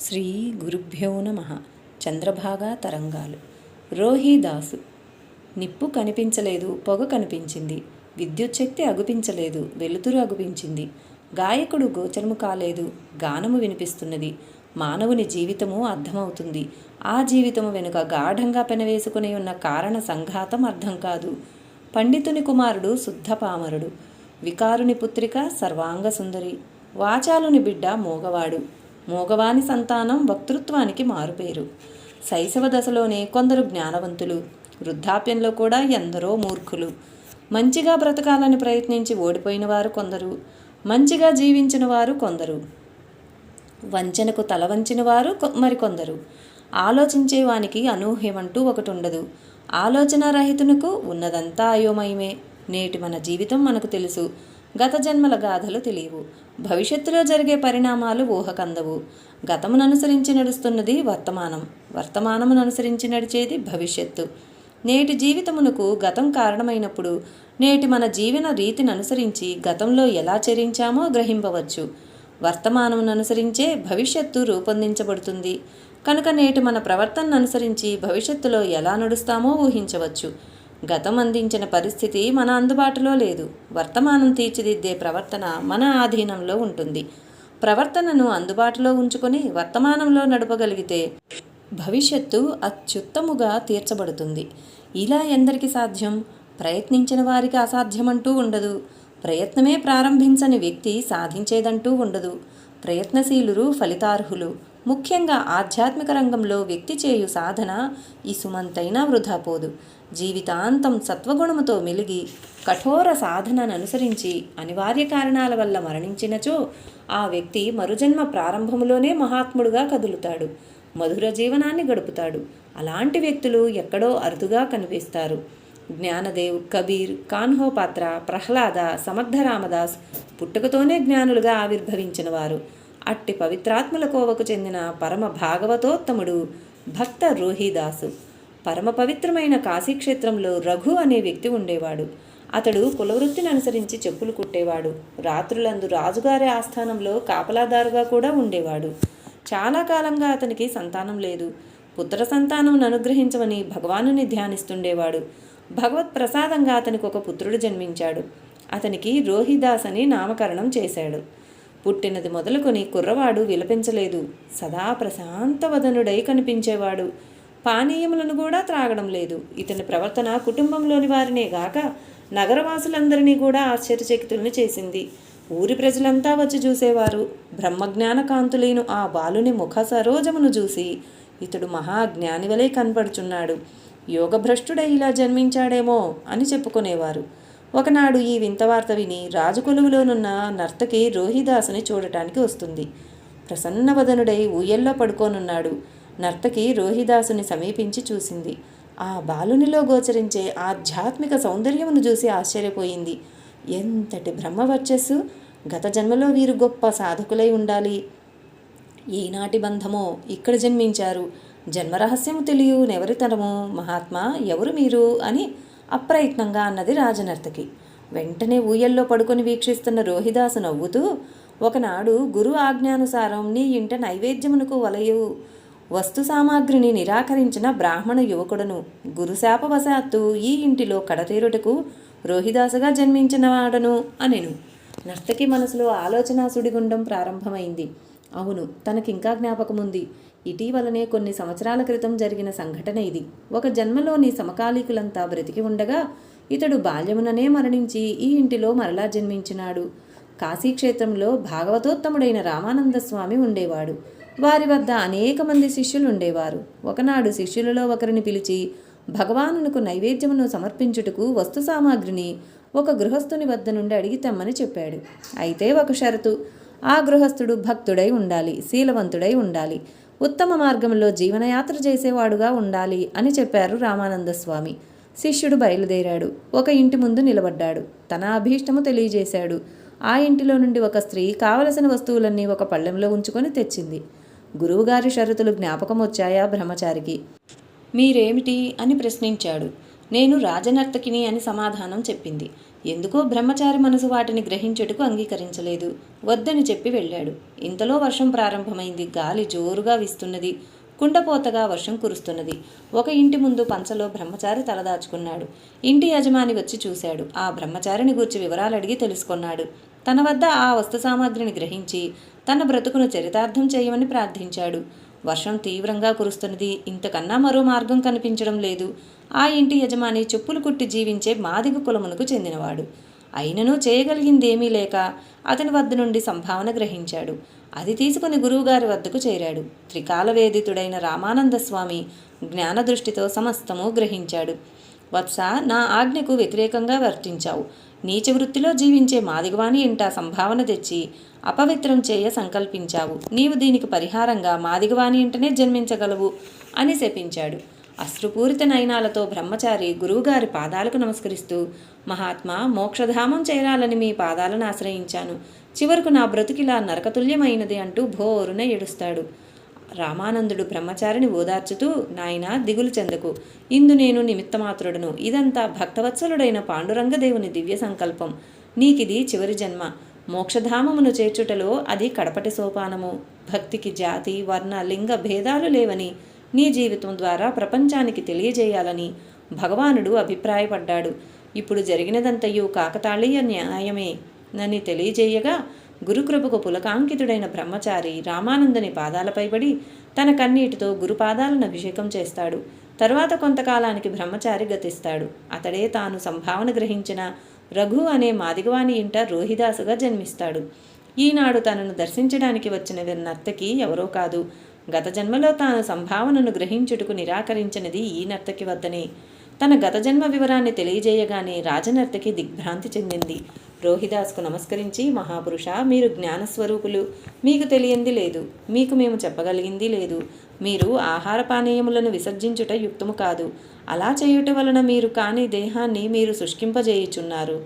శ్రీ గురుభ్యో నమః. చంద్రభాగా తరంగాలు. రోహిదాసు. నిప్పు కనిపించలేదు, పొగ కనిపించింది. విద్యుచ్ఛక్తి అగుపించలేదు, వెలుతురు అగుపించింది. గాయకుడు గోచరము కాలేదు, గానము వినిపిస్తున్నది. మానవుని జీవితము అర్థమవుతుంది. ఆ జీవితము వెనుక గాఢంగా పెనవేసుకుని ఉన్న కారణ సంఘాతం అర్థం కాదు. పండితుని కుమారుడు శుద్ధ పామరుడు. వికారుని పుత్రిక సర్వాంగ సుందరి. వాచాలుని బిడ్డ మోగవాడు. మోగవాని సంతానం వక్తృత్వానికి మారుపేరు. శైశవ దశలోనే కొందరు జ్ఞానవంతులు, వృద్ధాప్యంలో కూడా ఎందరో మూర్ఖులు. మంచిగా బ్రతకాలని ప్రయత్నించి ఓడిపోయిన వారు కొందరు, మంచిగా జీవించిన వారు కొందరు, వంచనకు తల వంచిన వారు మరికొందరు. ఆలోచించేవానికి అనూహ్యమంటూ ఒకటి ఉండదు. ఆలోచన రహితునకు ఉన్నదంతా అయోమయమే. నేటి మన జీవితం మనకు తెలుసు, గత జన్మల గాథలు తెలియవు. భవిష్యత్తులో జరిగే పరిణామాలు ఊహకందవు. గతమును అనుసరించి నడుస్తున్నది వర్తమానం, వర్తమానమును అనుసరించి నడిచేది భవిష్యత్తు. నేటి జీవితమునకు గతం కారణమైనప్పుడు నేటి మన జీవన రీతిని అనుసరించి గతంలో ఎలా చరించామో గ్రహింపవచ్చు. వర్తమానమును అనుసరించే భవిష్యత్తు రూపొందించబడుతుంది కనుక నేటి మన ప్రవర్తనను అనుసరించి భవిష్యత్తులో ఎలా నడుస్తామో ఊహించవచ్చు. గతం అందించిన పరిస్థితి మన అందుబాటులో లేదు. వర్తమానం తీర్చిదిద్దే ప్రవర్తన మన ఆధీనంలో ఉంటుంది. ప్రవర్తనను అందుబాటులో ఉంచుకొని వర్తమానంలో నడపగలిగితే భవిష్యత్తు అత్యుత్తముగా తీర్చబడుతుంది. ఇలా ఎందరికి సాధ్యం? ప్రయత్నించిన వారికి అసాధ్యమంటూ ఉండదు. ప్రయత్నమే ప్రారంభించని వ్యక్తి సాధించేదంటూ ఉండదు. ప్రయత్నశీలురు ఫలితార్హులు. ముఖ్యంగా ఆధ్యాత్మిక రంగంలో వ్యక్తి చేయు సాధన ఇసుమంతైనా వృధా పోదు. జీవితాంతం సత్వగుణముతో మెలిగి కఠోర సాధనను అనుసరించి అనివార్య కారణాల వల్ల మరణించినచో ఆ వ్యక్తి మరుజన్మ ప్రారంభములోనే మహాత్ముడుగా కదులుతాడు, మధుర జీవనాన్ని గడుపుతాడు. అలాంటి వ్యక్తులు ఎక్కడో అరుదుగా కనిపిస్తారు. జ్ఞానదేవ్, కబీర్, కాన్హోపాత్ర, ప్రహ్లాద, సమర్థ రామదాస్ పుట్టుకతోనే జ్ఞానులుగా ఆవిర్భవించిన వారు. అట్టి పవిత్రాత్మల కోవకు చెందిన పరమ భాగవతోత్తముడు భక్త రోహిదాసు. పరమ పవిత్రమైన కాశీక్షేత్రంలో రఘు అనే వ్యక్తి ఉండేవాడు. అతడు కులవృత్తిని అనుసరించి చెప్పులు కుట్టేవాడు. రాత్రులందు రాజుగారి ఆస్థానంలో కాపలాదారుగా కూడా ఉండేవాడు. చాలా కాలంగా అతనికి సంతానం లేదు. పుత్ర సంతానం అనుగ్రహించమని భగవానుని ధ్యానిస్తుండేవాడు. భగవత్ ప్రసాదంగా అతనికి ఒక పుత్రుడు జన్మించాడు. అతనికి రోహిదాస్ అని నామకరణం చేశాడు. పుట్టినది మొదలుకొని కుర్రవాడు విలపించలేదు. సదా ప్రశాంతవదనుడై కనిపించేవాడు. పానీయములను కూడా త్రాగడం లేదు. ఇతని ప్రవర్తన కుటుంబంలోని వారినే గాక నగరవాసులందరినీ కూడా ఆశ్చర్యచకితులను చేసింది. ఊరి ప్రజలంతా వచ్చి చూసేవారు. బ్రహ్మజ్ఞాన కాంతులేను ఆ బాలుని ముఖ సరోజమును చూసి ఇతడు మహాజ్ఞాని వలె కనపడుచున్నాడు, యోగభ్రష్టుడై ఇలా జన్మించాడేమో అని చెప్పుకునేవారు. ఒకనాడు ఈ వింత వార్త విని రాజుకొలువులోనున్న నర్తకి రోహిదాసుని చూడటానికి వస్తుంది. ప్రసన్నవదనుడై ఊయల్లో పడుకోనున్నాడు. నర్తకి రోహిదాసుని సమీపించి చూసింది. ఆ బాలునిలో గోచరించే ఆధ్యాత్మిక సౌందర్యమును చూసి ఆశ్చర్యపోయింది. ఎంతటి బ్రహ్మవర్చస్సు! గత జన్మలో వీరు గొప్ప సాధకులై ఉండాలి. ఈనాటి బంధమో! ఇక్కడ జన్మించారు. జన్మరహస్యము తెలియు నెవరితనము మహాత్మా, ఎవరు మీరు అని అప్రయత్నంగా అన్నది రాజనర్తకి. వెంటనే ఊయల్లో పడుకొని వీక్షిస్తున్న రోహిదాసు నవ్వుతూ, ఒకనాడు గురు ఆజ్ఞానుసారం నీ ఇంట నైవేద్యమునకు వలయు వస్తు సామాగ్రిని నిరాకరించిన బ్రాహ్మణ యువకుడను. గురుశాపవశాత్తు ఈ ఇంటిలో కడతీరుటకు రోహిదాసుగా జన్మించినవాడను అనెను. నర్తకి మనసులో ఆలోచన సుడిగుండం ప్రారంభమైంది. అవును, తనకింకా జ్ఞాపకముంది. ఇటీవలనే కొన్ని సంవత్సరాల క్రితం జరిగిన సంఘటన ఇది. ఒక జన్మలోని సమకాలీకులంతా బ్రతికి ఉండగా ఇతడు బాల్యముననే మరణించి ఈ ఇంటిలో మరలా జన్మించినాడు. కాశీక్షేత్రంలో భాగవతోత్తముడైన రామానంద స్వామి ఉండేవాడు. వారి వద్ద అనేక మంది శిష్యులు ఉండేవారు. ఒకనాడు శిష్యులలో ఒకరిని పిలిచి భగవానునకు నైవేద్యమును సమర్పించుటకు వస్తు సామాగ్రిని ఒక గృహస్థుని వద్ద నుండి అడిగి తెమ్మని చెప్పాడు. అయితే ఒక షరతు, ఆ గృహస్థుడు భక్తుడై ఉండాలి, శీలవంతుడై ఉండాలి, ఉత్తమ మార్గంలో జీవనయాత్ర చేసేవాడుగా ఉండాలి అని చెప్పారు రామానంద స్వామి. శిష్యుడు బయలుదేరాడు. ఒక ఇంటి ముందు నిలబడ్డాడు. తన అభీష్టము తెలియజేశాడు. ఆ ఇంటిలో నుండి ఒక స్త్రీ కావలసిన వస్తువులన్నీ ఒక పళ్ళెంలో ఉంచుకొని తెచ్చింది. గురువుగారి షరతులు జ్ఞాపకం వచ్చాయా బ్రహ్మచారికి? మీరేమిటి అని ప్రశ్నించాడు. నేను రాజనర్తకిని అని సమాధానం చెప్పింది. ఎందుకో బ్రహ్మచారి మనసు వాటిని గ్రహించుటకు అంగీకరించలేదు. వద్దని చెప్పి వెళ్ళాడు. ఇంతలో వర్షం ప్రారంభమైంది. గాలి జోరుగా వీస్తున్నది. కుండపోతగా వర్షం కురుస్తున్నది. ఒక ఇంటి ముందు పంచలో బ్రహ్మచారి తలదాచుకున్నాడు. ఇంటి యజమాని వచ్చి చూశాడు. ఆ బ్రహ్మచారిని గూర్చి వివరాలు అడిగి తెలుసుకున్నాడు. తన వద్ద ఆ వస్తు సామాగ్రిని గ్రహించి తన బ్రతుకును చరితార్థం చేయమని ప్రార్థించాడు. వర్షం తీవ్రంగా కురుస్తున్నది. ఇంతకన్నా మరో మార్గం కనిపించడం లేదు. ఆ ఇంటి యజమాని చెప్పులు కుట్టి జీవించే మాదిగ కులమునకు చెందినవాడు. అయినను చేయగలిగిందేమీ లేక అతని వద్ద నుండి సంభావన గ్రహించాడు. అది తీసుకుని గురువుగారి వద్దకు చేరాడు. త్రికాలవేదితుడైన రామానంద స్వామి జ్ఞానదృష్టితో సమస్తము గ్రహించాడు. వత్స, నా ఆజ్ఞకు వ్యతిరేకంగా వర్తించావు. నీచ వృత్తిలో జీవించే మాదిగవాణి ఇంట సంభావన తెచ్చి అపవిత్రం చేయ సంకల్పించావు. నీవు దీనికి పరిహారంగా మాదిగవాణి ఇంటనే జన్మించగలవు అని శపించాడు. అశ్రుపూరిత నయనాలతో బ్రహ్మచారి గురువుగారి పాదాలకు నమస్కరిస్తూ, మహాత్మా, మోక్షధామం చేరాలని మీ పాదాలను ఆశ్రయించాను. చివరకు నా బ్రతుకిలా నరకతుల్యమైనది అంటూ భోరున ఏడుస్తాడు. రామానందుడు బ్రహ్మచారిని ఓదార్చుతూ, నాయనా, దిగులు చెందకు. ఇందు నేను నిమిత్తమాత్రుడను. ఇదంతా భక్తవత్సలుడైన పాండురంగదేవుని దివ్య సంకల్పం. నీకిది చివరి జన్మ. మోక్షధామమును చేర్చుటలో అది కడపటి సోపానము. భక్తికి జాతి, వర్ణ, లింగ భేదాలు లేవని నీ జీవితం ద్వారా ప్రపంచానికి తెలియజేయాలని భగవానుడు అభిప్రాయపడ్డాడు. ఇప్పుడు జరిగినదంతయు కాకతాళీయ న్యాయమే నని తెలియజేయగా, గురుకృపకు పులకాంకితుడైన బ్రహ్మచారి రామానందుని పాదాలపై పడి తన కన్నీటితో గురుపాదాలను అభిషేకం చేస్తాడు. తరువాత కొంతకాలానికి బ్రహ్మచారి గతిస్తాడు. అతడే తాను సంభావన గ్రహించిన రఘు అనే మాదిగవాని ఇంట రోహిదాసుగా జన్మిస్తాడు. ఈనాడు తనను దర్శించడానికి వచ్చిన నర్తకి ఎవరో కాదు. గత జన్మలో తాను సంభావనను గ్రహించుటకు నిరాకరించినది ఈ నర్తకి వద్దనే. తన గత జన్మ వివరాన్ని తెలియజేయగానే రాజనర్తకి దిగ్భ్రాంతి చెందింది. రోహిదాస్కు నమస్కరించి, మహాపురుష, మీరు జ్ఞానస్వరూపులు. మీకు తెలియంది లేదు. మీకు మేము చెప్పగలిగింది లేదు. మీరు ఆహార పానీయములను విసర్జించుట యుక్తము కాదు. అలా చేయుట వలన మీరు కాని దేహాన్ని మీరు శుష్కింపజేయుచున్నారు.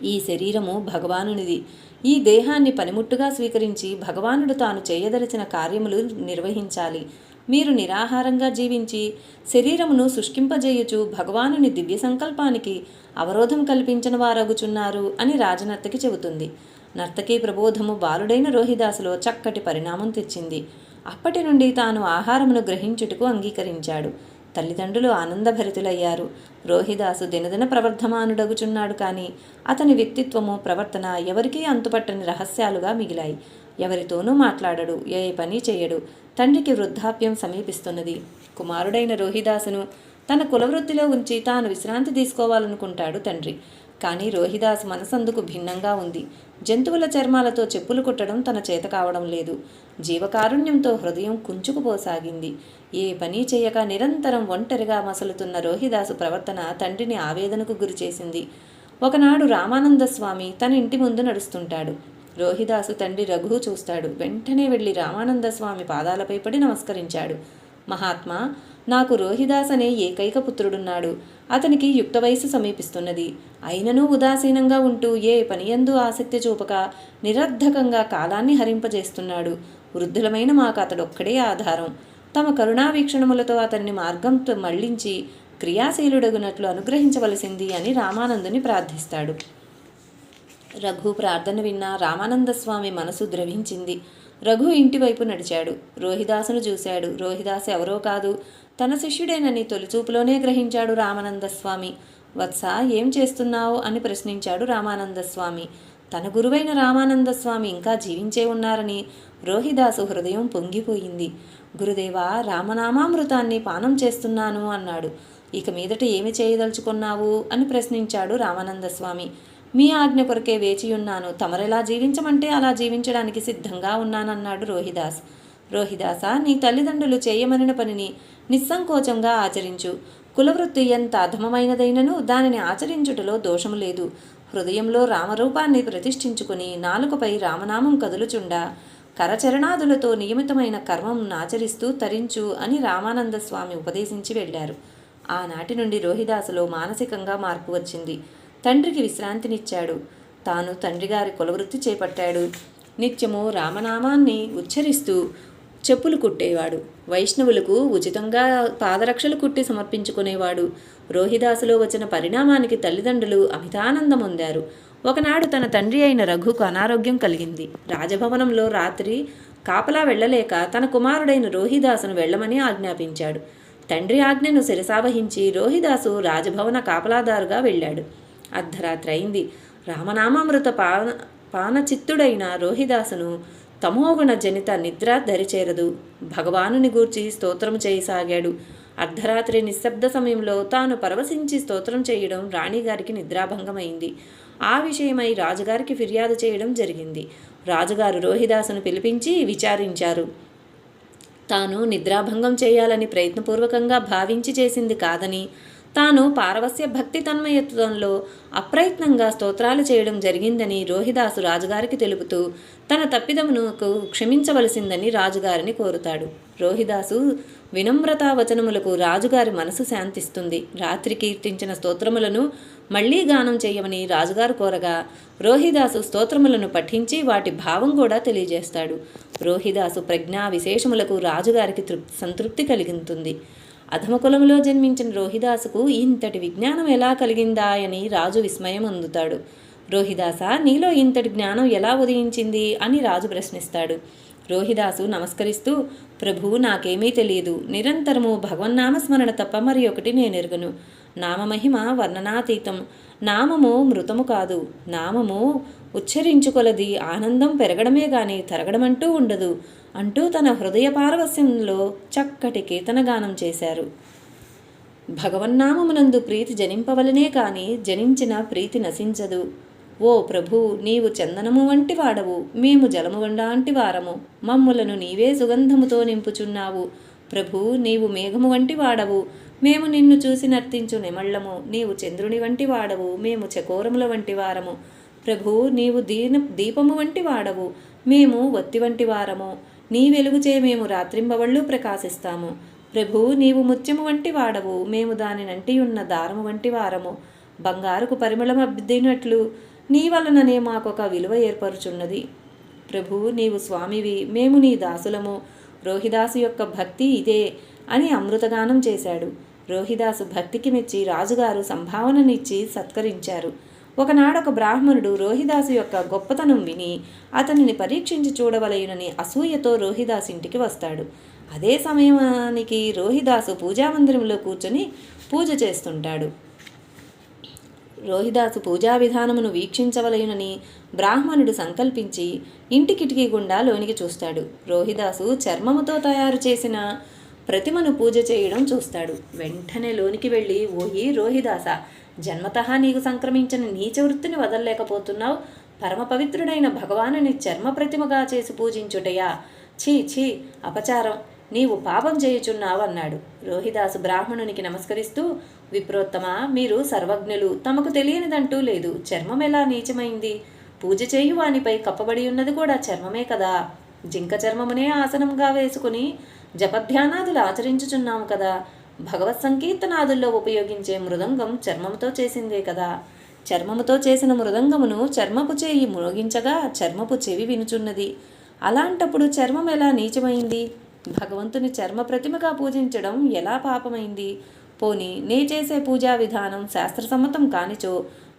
ఈ శరీరము భగవానునిది. ఈ దేహాన్ని పనిముట్టుగా స్వీకరించి భగవానుడు తాను చేయదలిచిన కార్యములు నిర్వహించాలి. మీరు నిరాహారంగా జీవించి శరీరమును శుష్కింపజేయుచు భగవానుని దివ్య సంకల్పానికి అవరోధం కల్పించిన వారగుచున్నారు అని రాజనర్తకి చెబుతుంది. నర్తకీ ప్రబోధము బాలుడైన రోహిదాసులో చక్కటి పరిణామం తెచ్చింది. అప్పటి నుండి తాను ఆహారమును గ్రహించుటకు అంగీకరించాడు. తల్లిదండ్రులు ఆనందభరితులయ్యారు. రోహిదాసు దినదిన ప్రవర్ధమానుడగుచున్నాడు. కానీ అతని వ్యక్తిత్వము, ప్రవర్తన ఎవరికీ అంతుపట్టని రహస్యాలుగా మిగిలాయి. ఎవరితోనూ మాట్లాడడు, ఏ పని చేయడు. తండ్రికి వృద్ధాప్యం సమీపిస్తున్నది. కుమారుడైన రోహిదాసును తన కులవృత్తిలో ఉంచి తాను విశ్రాంతి తీసుకోవాలనుకుంటాడు తండ్రి. కానీ రోహిదాసు మనసందుకు భిన్నంగా ఉంది. జంతువుల చర్మాలతో చెప్పులు కుట్టడం తన చేత కావడం లేదు. జీవకారుణ్యంతో హృదయం కుంచుకుపోసాగింది. ఏ పని చేయక నిరంతరం ఒంటరిగా మసలుతున్న రోహిదాసు ప్రవర్తన తండ్రిని ఆవేదనకు గురిచేసింది. ఒకనాడు రామానంద స్వామి తన ఇంటి ముందు నడుస్తుంటాడు. రోహిదాసు తండ్రి రఘు చూస్తాడు. వెంటనే వెళ్ళి రామానంద స్వామి పాదాలపై పడి నమస్కరించాడు. మహాత్మా, నాకు రోహిదాస్ అనే ఏకైక పుత్రుడున్నాడు. అతనికి యుక్త వయసు సమీపిస్తున్నది. అయినను ఉదాసీనంగా ఉంటూ ఏ పనియందు ఆసక్తి చూపక నిరర్ధకంగా కాలాన్ని హరింపజేస్తున్నాడు. వృద్ధులమైన మాకు అతడొక్కడే ఆధారం. తమ కరుణావీక్షణములతో అతన్ని మార్గంతో మళ్లించి క్రియాశీలుడగునట్లు అనుగ్రహించవలసింది అని రామానందుని ప్రార్థిస్తాడు. రఘు ప్రార్థన విన్న రామానంద స్వామి మనసు ద్రవించింది. రఘు ఇంటివైపు నడిచాడు. రోహిదాసును చూశాడు. రోహిదాసు ఎవరో కాదు, తన శిష్యుడేనని తొలిచూపులోనే గ్రహించాడు రామానంద స్వామి. వత్స, ఏం చేస్తున్నావు అని ప్రశ్నించాడు రామానంద స్వామి. తన గురువైన రామానంద స్వామి ఇంకా జీవించే ఉన్నారని రోహిదాసు హృదయం పొంగిపోయింది. గురుదేవా, రామనామామృతాన్ని పానం చేస్తున్నాను అన్నాడు. ఇక మీదట ఏమి చేయదలుచుకున్నావు అని ప్రశ్నించాడు రామానంద స్వామి. మీ ఆజ్ఞ కొరకే వేచియున్నాను. తమరెలా జీవించమంటే అలా జీవించడానికి సిద్ధంగా ఉన్నానన్నాడు రోహిదాస్. రోహిదాస, నీ తల్లిదండ్రులు చేయమనిన పనిని నిస్సంకోచంగా ఆచరించు. కులవృత్తి ఎంత అధమమైనదైనను దానిని ఆచరించుటలో దోషము లేదు. హృదయంలో రామరూపాన్ని ప్రతిష్ఠించుకుని నాలుకపై రామనామం కదులుచుండా కరచరణాదులతో నియమితమైన కర్మం ఆచరిస్తూ తరించు అని రామానంద స్వామి ఉపదేశించి వెళ్ళారు. ఆనాటి నుండి రోహిదాసులో మానసికంగా మార్పు వచ్చింది. తండ్రికి విశ్రాంతినిచ్చాడు. తాను తండ్రిగారి కులవృత్తి చేపట్టాడు. నిత్యము రామనామాన్ని ఉచ్చరిస్తూ చెప్పులు కుట్టేవాడు. వైష్ణవులకు ఉచితంగా పాదరక్షలు కుట్టి సమర్పించుకునేవాడు. రోహిదాసులో వచ్చిన పరిణామానికి తల్లిదండ్రులు అమితానందం పొందారు. ఒకనాడు తన తండ్రి అయిన రఘుకు అనారోగ్యం కలిగింది. రాజభవనంలో రాత్రి కాపలా వెళ్ళలేక తన కుమారుడైన రోహిదాసును వెళ్ళమని ఆజ్ఞాపించాడు. తండ్రి ఆజ్ఞను శిరసావహించి రోహిదాసు రాజభవన కాపలాదారుగా వెళ్ళాడు. అర్ధరాత్రి అయింది. రామనామామృత పానచిత్తుడైన రోహిదాసును తమోగుణ జనిత నిద్ర దరిచేరదు. భగవానుని గూర్చి స్తోత్రం చేయసాగాడు. అర్ధరాత్రి నిశ్శబ్ద సమయంలో తాను పరవశించి స్తోత్రం చేయడం రాణిగారికి నిద్రాభంగమైంది. ఆ విషయమై రాజుగారికి ఫిర్యాదు చేయడం జరిగింది. రాజుగారు రోహిదాసును పిలిపించి విచారించారు. తాను నిద్రాభంగం చేయాలని ప్రయత్నపూర్వకంగా భావించి చేసింది కాదని, తాను పారవస్య భక్తి తన్మయత్వంలో అప్రయత్నంగా స్తోత్రాలు చేయడం జరిగిందని రోహిదాసు రాజుగారికి తెలుపుతూ తన తప్పిదమునకు క్షమించవలసిందని రాజుగారిని కోరుతాడు. రోహిదాసు వినమ్రతా వచనములకు రాజుగారి మనసు శాంతిస్తుంది. రాత్రి కీర్తించిన స్తోత్రములను మళ్లీ గానం చేయమని రాజుగారు కోరగా రోహిదాసు స్తోత్రములను పఠించి వాటి భావం కూడా తెలియజేస్తాడు. రోహిదాసు ప్రజ్ఞా విశేషములకు రాజుగారికి సంతృప్తి కలిగింతుంది. అధమకులంలో జన్మించిన రోహిదాసుకు ఇంతటి విజ్ఞానం ఎలా కలిగిందా అని రాజు విస్మయం అందుతాడు. రోహిదాస, నీలో ఇంతటి జ్ఞానం ఎలా ఉదయించింది అని రాజు ప్రశ్నిస్తాడు. రోహిదాసు నమస్కరిస్తూ, ప్రభు, నాకేమీ తెలియదు. నిరంతరము భగవన్నామస్మరణ తప్ప మరి ఒకటి నేనెరుగను. నామమహిమ వర్ణనాతీతం. నామము మృతము కాదు. నామము ఉచ్చరించుకొలది ఆనందం పెరగడమే గాని తరగడమంటూ ఉండదు అంటూ తన హృదయ పారవస్యంలో చక్కటి కీర్తనగానం చేశారు. భగవన్నామమునందు ప్రీతి జనింపవలనే కాని జనించిన ప్రీతి నశించదు. ఓ ప్రభు, నీవు చందనము వంటి వాడవు, మేము జలము వంటి వారము. మమ్ములను నీవే సుగంధముతో నింపుచున్నావు. ప్రభు, నీవు మేఘము వంటి వాడవు, మేము నిన్ను చూసి నర్తించు నిమళ్ళము. నీవు చంద్రుని వంటి వాడవు, మేము చకోరముల వంటి వారము. ప్రభు, నీవు దీపము వంటి వాడవు, మేము వత్తి వంటి వారము. నీ వెలుగుచే మేము రాత్రింబవళ్ళు ప్రకాశిస్తాము. ప్రభు, నీవు ముత్యము వంటి వాడవు, మేము దానినంటి ఉన్న దారము వంటి వారము. బంగారుకు పరిమళం అబ్బినట్లు నీ వలననే మాకొక విలువ ఏర్పరుచున్నది. ప్రభు, నీవు స్వామివి, మేము నీ దాసులము. రోహిదాసు యొక్క భక్తి ఇదే అని అమృతగానం చేశాడు. రోహిదాసు భక్తికి మెచ్చి రాజుగారు సంభావననిచ్చి సత్కరించారు. ఒకనాడొక బ్రాహ్మణుడు రోహిదాసు యొక్క గొప్పతనం విని అతనిని పరీక్షించి చూడవలయునని అసూయతో రోహిదాసు ఇంటికి వస్తాడు. అదే సమయానికి రోహిదాసు పూజామందిరంలో కూర్చొని పూజ చేస్తుంటాడు. రోహిదాసు పూజా విధానమును వీక్షించవలయునని బ్రాహ్మణుడు సంకల్పించి ఇంటి కిటికీ గుండా లోనికి చూస్తాడు. రోహిదాసు చర్మముతో తయారు చేసిన ప్రతిమను పూజ చేయడం చూస్తాడు. వెంటనే లోనికి వెళ్ళి, ఓయి రోహిదాస, జన్మతః నీకు సంక్రమించిన నీచ వృత్తిని వదలలేకపోతున్నావు. పరమ పవిత్రుడైన భగవానుని చర్మ ప్రతిమగా చేసి పూజించుటయా? ఛీ ఛీ, అపచారం, నీవు పాపం చేయుచున్నావన్నాడు. రోహిదాసు బ్రాహ్మణునికి నమస్కరిస్తూ, విప్రోత్తమ, మీరు సర్వజ్ఞులు, తమకు తెలియనిదంటూ లేదు. చర్మం ఎలా నీచమైంది? పూజ చేయు వానిపై కప్పబడి ఉన్నది కూడా చర్మమే కదా. జింక చర్మమునే ఆసనంగా వేసుకుని జపధ్యానాదులు ఆచరించుచున్నాము కదా. భగవత్ సంకీర్తనాదుల్లో ఉపయోగించే మృదంగం చర్మముతో చేసిందే కదా. చర్మముతో చేసిన మృదంగమును చర్మపు చేయి మ్రోగించగా చర్మపు చెవి వినుచున్నది. అలాంటప్పుడు చర్మం ఎలా నీచమైంది? భగవంతుని చర్మ ప్రతిమగా పూజించడం ఎలా పాపమైంది? పోని నే చేసే పూజా విధానం శాస్త్రసమ్మతం కానిచో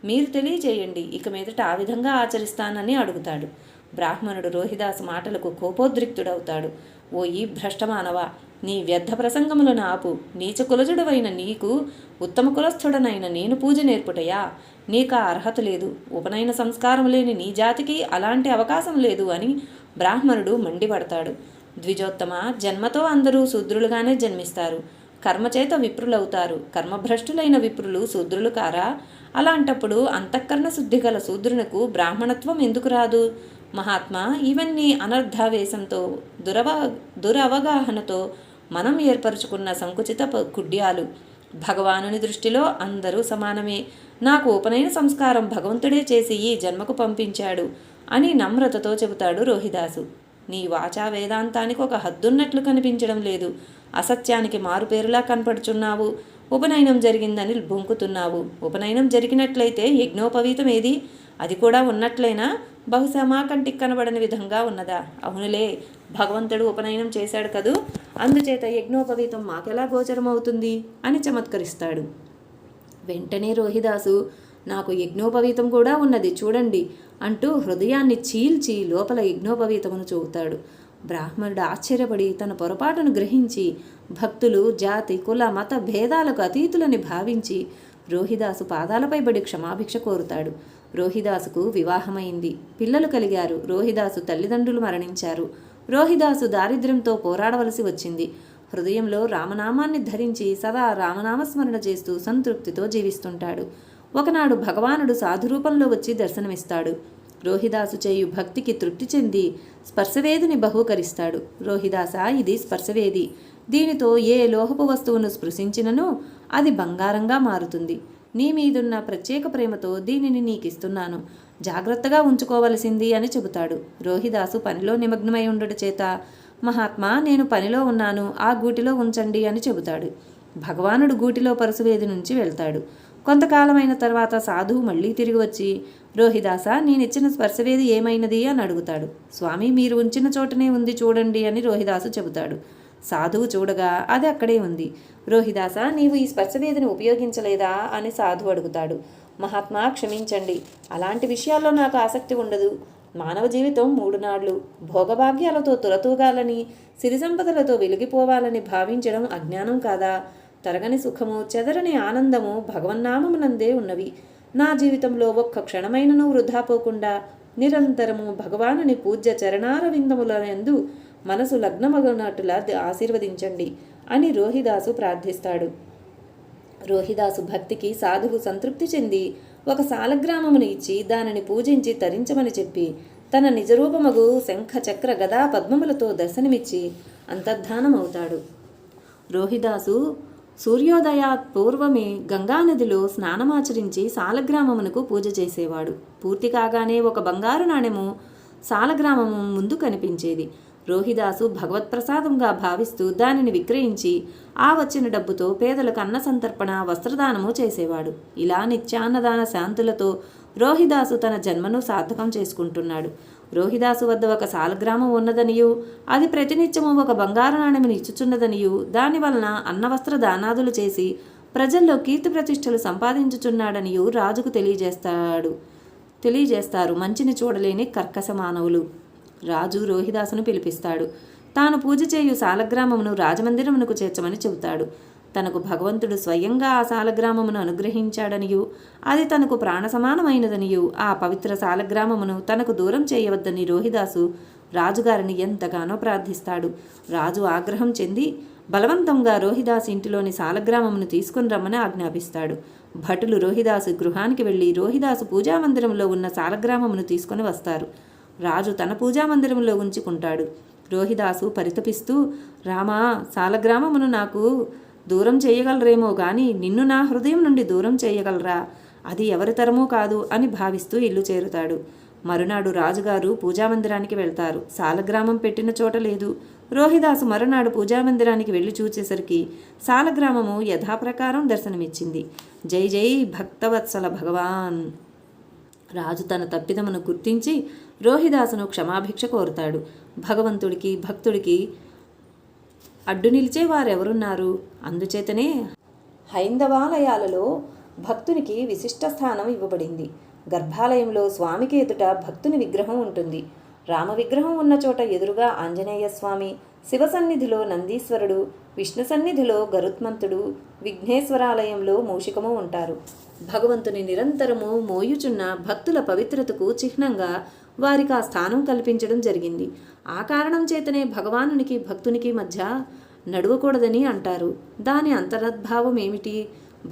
మీరు తెలియచేయండి, ఇక మీదట ఆ విధంగా ఆచరిస్తానని అడుగుతాడు. బ్రాహ్మణుడు రోహిదాసు మాటలకు కోపోద్రిక్తుడవుతాడు. ఓ ఈ భ్రష్టమానవా, నీ వ్యర్థ ప్రసంగములను ఆపు. నీచ కులజుడవైన నీకు ఉత్తమ కులస్థుడనైన నేను పూజ నేర్పుటయా? నీకా అర్హత లేదు. ఉపనయన సంస్కారం లేని నీ జాతికి అలాంటి అవకాశం లేదు అని బ్రాహ్మణుడు మండిపడతాడు. ద్విజోత్తమ, జన్మతో అందరూ శూద్రులుగానే జన్మిస్తారు. కర్మచేత విప్రులవుతారు. కర్మభ్రష్టులైన విప్రులు శూద్రులు కారా? అలాంటప్పుడు అంతఃకరణ శుద్ధి గల శూద్రునకు బ్రాహ్మణత్వం ఎందుకు రాదు? మహాత్మా, ఇవన్నీ అనర్ధావేశంతో దురవగాహనతో మనం ఏర్పరచుకున్న సంకుచిత కుడ్యాలు. భగవానుని దృష్టిలో అందరూ సమానమే. నాకు ఉపనయన సంస్కారం భగవంతుడే చేసి ఈ జన్మకు పంపించాడు అని నమ్రతతో చెబుతాడు రోహిదాసు. నీ వాచా వేదాంతానికి ఒక హద్దున్నట్లు కనిపించడం లేదు. అసత్యానికి మారుపేరులా కనపడుచున్నావు. ఉపనయనం జరిగిందని బొంకుతున్నావు. ఉపనయనం జరిగినట్లయితే యజ్ఞోపవీతం ఏది? అది కూడా ఉన్నట్లయినా బహుశా మా కంటికి కనబడని విధంగా ఉన్నదా? అవునులే, భగవంతుడు ఉపనయనం చేశాడు కదూ, అందుచేత యజ్ఞోపవీతం మాకెలా గోచరమవుతుంది అని చమత్కరిస్తాడు. వెంటనే రోహిదాసు, నాకు యజ్ఞోపవీతం కూడా ఉన్నది చూడండి అంటూ హృదయాన్ని చీల్చి లోపల యజ్ఞోపవీతమును చూపుతాడు. బ్రాహ్మణుడు ఆశ్చర్యపడి తన పొరపాటును గ్రహించి భక్తులు జాతి కుల మత భేదాలకు అతీతులని భావించి రోహిదాసు పాదాలపై బడి క్షమాభిక్ష కోరుతాడు. రోహిదాసుకు వివాహమైంది, పిల్లలు కలిగారు. రోహిదాసు తల్లిదండ్రులు మరణించారు. రోహిదాసు దారిద్ర్యంతో పోరాడవలసి వచ్చింది. హృదయంలో రామనామాన్ని ధరించి సదా రామనామస్మరణ చేస్తూ సంతృప్తితో జీవిస్తుంటాడు. ఒకనాడు భగవానుడు సాధురూపంలో వచ్చి దర్శనమిస్తాడు. రోహిదాసు చేయు భక్తికి తృప్తి చెంది స్పర్శవేదిని బహూకరిస్తాడు. రోహిదాస, ఇది స్పర్శవేది. దీనితో ఏ లోహపు వస్తువును స్పృశించినను అది బంగారంగా మారుతుంది. నీ మీదున్న ప్రత్యేక ప్రేమతో దీనిని నీకిస్తున్నాను, జాగ్రత్తగా ఉంచుకోవలసింది అని చెబుతాడు. రోహిదాసు పనిలో నిమగ్నమై ఉండట చేత, మహాత్మా, నేను పనిలో ఉన్నాను, ఆ గూటిలో ఉంచండి అని చెబుతాడు. భగవానుడు గూటిలో పరశువేది నుంచి వెళ్తాడు. కొంతకాలమైన తర్వాత సాధువు మళ్ళీ తిరిగి వచ్చి, రోహిదాస, నేనిచ్చిన స్పర్శవేది ఏమైనది అని అడుగుతాడు. స్వామి, మీరు ఉంచిన చోటనే ఉంది చూడండి అని రోహిదాసు చెబుతాడు. సాధువు చూడగా అది అక్కడే ఉంది. రోహిదాస, నీవు ఈ స్పర్శవేదిని ఉపయోగించలేదా అని సాధువు అడుగుతాడు. మహాత్మా, క్షమించండి, అలాంటి విషయాల్లో నాకు ఆసక్తి ఉండదు. మానవ జీవితం 3 నాళ్లు. భోగభాగ్యాలతో తులతూగాలని, సిరి సంపదలతో వెలిగిపోవాలని భావించడం అజ్ఞానం కాదా? తరగని సుఖము, చెదరని ఆనందము భగవన్నామమునందే ఉన్నవి. నా జీవితంలో ఒక్క క్షణమైనను వృధా పోకుండా నిరంతరము భగవానుని పూజ్య చరణారవిందములందు మనసు లగ్నమగునట్టులా ఆశీర్వదించండి అని రోహిదాసు ప్రార్థిస్తాడు. రోహిదాసు భక్తికి సాధువు సంతృప్తి చెంది ఒక సాలగ్రామమును ఇచ్చి దానిని పూజించి తరించమని చెప్పి తన నిజరూపమగు శంఖ చక్ర గదా పద్మములతో దర్శనమిచ్చి అంతర్ధానమవుతాడు. రోహిదాసు సూర్యోదయాత్ పూర్వమే గంగానదిలో స్నానమాచరించి సాలగ్రామమునకు పూజ చేసేవాడు. పూర్తి కాగానే ఒక బంగారు నాణెము సాలగ్రామము ముందు కనిపించేది. రోహిదాసు భగవత్ప్రసాదంగా భావిస్తూ దానిని విక్రయించి ఆ వచ్చిన డబ్బుతో పేదలకు అన్న సంతర్పణ, వస్త్రదానము చేసేవాడు. ఇలా నిత్యాన్నదాన శాంతులతో రోహిదాసు తన జన్మను సార్థకం చేసుకుంటున్నాడు. రోహిదాసు వద్ద ఒక సాలగ్రామం ఉన్నదనియు, అది ప్రతినిత్యము ఒక బంగారు నాణెమును ఇచ్చుచున్నదనియు, దానివలన అన్నవస్త్ర దానాదులు చేసి ప్రజల్లో కీర్తి ప్రతిష్టలు సంపాదించుచున్నాడనియు రాజుకు తెలియజేస్తారు మంచిని చూడలేని కర్కశ మానవులు. రాజు రోహిదాసును పిలిపిస్తాడు. తాను పూజ చేయు సాలగ్రామమును రాజమందిరమునకు చేర్చమని చెబుతాడు. తనకు భగవంతుడు స్వయంగా ఆ సాలగ్రామమును అనుగ్రహించాడనియు, అది తనకు ప్రాణ సమానమైనదనియు, ఆ పవిత్ర సాలగ్రామమును తనకు దూరం చేయవద్దని రోహిదాసు రాజుగారిని ఎంతగానో ప్రార్థిస్తాడు. రాజు ఆగ్రహం చెంది బలవంతంగా రోహిదాసు ఇంటిలోని సాలగ్రామమును తీసుకుని రమ్మని ఆజ్ఞాపిస్తాడు. భటులు రోహిదాసు గృహానికి వెళ్ళి రోహిదాసు పూజామందిరంలో ఉన్న సాలగ్రామమును తీసుకొని వస్తారు. రాజు తన పూజామందిరంలో ఉంచుకుంటాడు. రోహిదాసు పరితపిస్తూ, రామా, సాలగ్రామమును నాకు దూరం చేయగలరేమో గాని నిన్ను నా హృదయం నుండి దూరం చేయగలరా? అది ఎవరి తరమూ కాదు అని భావిస్తూ ఇల్లు చేరుతాడు. మరునాడు రాజుగారు పూజామందిరానికి వెళ్తారు. సాలగ్రామం పెట్టిన చోట లేదు. రోహిదాసు మరునాడు పూజామందిరానికి వెళ్ళి చూచేసరికి సాలగ్రామము యథాప్రకారం దర్శనమిచ్చింది. జై జై భక్తవత్సల భగవాన్. రాజు తన తప్పిదమును గుర్తించి రోహిదాసును క్షమాభిక్ష కోరుతాడు. భగవంతుడికి భక్తుడికి అడ్డు నిలిచే వారెవరున్నారు? అందుచేతనే హైందవాలయాలలో భక్తునికి విశిష్ట స్థానం ఇవ్వబడింది. గర్భాలయంలో స్వామికి ఎదుట భక్తుని విగ్రహం ఉంటుంది. రామ విగ్రహం ఉన్న చోట ఎదురుగా ఆంజనేయ స్వామి, శివ సన్నిధిలో నందీశ్వరుడు, విష్ణు సన్నిధిలో గరుత్మంతుడు, విఘ్నేశ్వరాలయంలో మూషికము ఉంటారు. భగవంతుని నిరంతరము మోయుచున్న భక్తుల పవిత్రతకు చిహ్నంగా వారికి ఆ స్థానం కల్పించడం జరిగింది. ఆ కారణం చేతనే భగవానునికి భక్తునికి మధ్య నడవకూడదని అంటారు. దాని అంతర్భావం ఏమిటి?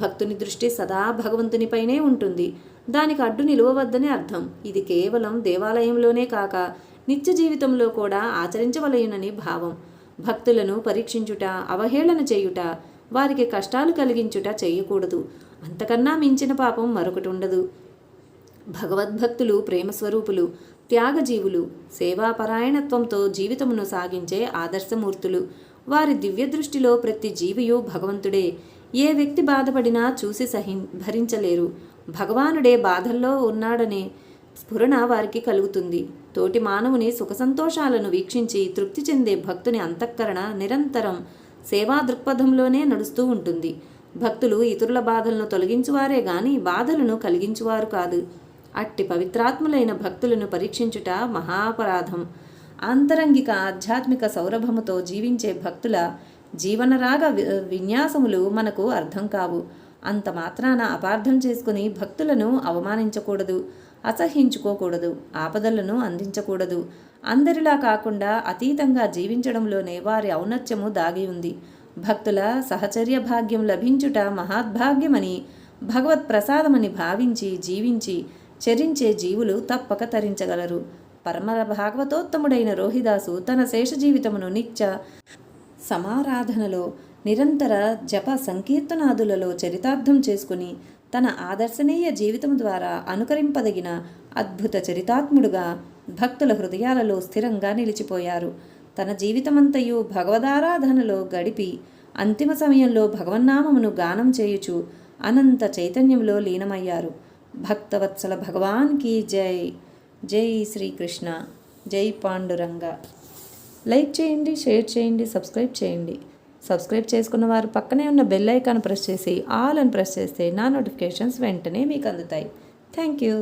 భక్తుని దృష్టి సదా భగవంతునిపైనే ఉంటుంది. దానికి అడ్డు నిలువవద్దని అర్థం. ఇది కేవలం దేవాలయంలోనే కాక నిత్య జీవితంలో కూడా ఆచరించవలయునని భావం. భక్తులను పరీక్షించుట, అవహేళన చేయుట, వారికి కష్టాలు కలిగించుట చేయకూడదు. అంతకన్నా మించిన పాపం మరొకటి ఉండదు. భగవద్భక్తులు ప్రేమస్వరూపులు, త్యాగజీవులు, సేవాపరాయణత్వంతో జీవితమును సాగించే ఆదర్శమూర్తులు. వారి దివ్య దృష్టిలో ప్రతి జీవియు భగవంతుడే. ఏ వ్యక్తి బాధపడినా చూసి భరించలేరు. భగవానుడే బాధల్లో ఉన్నాడనే స్ఫురణ వారికి కలుగుతుంది. తోటి మానవుని సుఖ సంతోషాలను వీక్షించి తృప్తి చెందే భక్తుని అంతఃకరణ నిరంతరం సేవా దృక్పథంలోనే నడుస్తూ ఉంటుంది. భక్తులు ఇతరుల బాధలను తొలగించువారే గాని బాధలను కలిగించువారు కాదు. అట్టి పవిత్రాత్ములైన భక్తులను పరీక్షించుట మహాపరాధం. ఆంతరంగిక ఆధ్యాత్మిక సౌరభముతో జీవించే భక్తుల జీవనరాగ విన్యాసములు మనకు అర్థం కావు. అంత మాత్రాన అపార్థం చేసుకుని భక్తులను అవమానించకూడదు, అసహ్యించుకోకూడదు, ఆపదలను అందించకూడదు. అందరిలా కాకుండా అతీతంగా జీవించడంలోనే వారి ఔన్నత్యము దాగి ఉంది. భక్తుల సహచర్య భాగ్యం లభించుట మహాద్భాగ్యమని, భగవత్ ప్రసాదమని భావించి జీవించి చరించే జీవులు తప్పక తరించగలరు. పరమ భాగవతోత్తముడైన రోహిదాసు తన శేష జీవితమును నిత్య సమారాధనలో, నిరంతర జప సంకీర్తనాదులలో చరితార్థం చేసుకుని తన ఆదర్శనీయ జీవితం ద్వారా అనుకరింపదగిన అద్భుత చరితాత్ముడుగా భక్తుల హృదయాలలో స్థిరంగా నిలిచిపోయారు. తన జీవితమంతయు భగవదారాధనలో గడిపి అంతిమ సమయంలో భగవన్నామమును గానం చేయుచు అనంత చైతన్యంలో లీనమయ్యారు. భక్తవత్సల భగవాన్కి జై. జై శ్రీకృష్ణ. జై పాండురంగ. లైక్ చేయండి, షేర్ చేయండి, సబ్స్క్రైబ్ చేయండి. సబ్స్క్రైబ్ చేసుకున్న వారు పక్కనే ఉన్న బెల్ ఐకాన్ ప్రెస్ చేసి ఆల్ అని ప్రెస్ చేస్తే నా నోటిఫికేషన్స్ వెంటనే మీకు అందుతాయి. Thank you.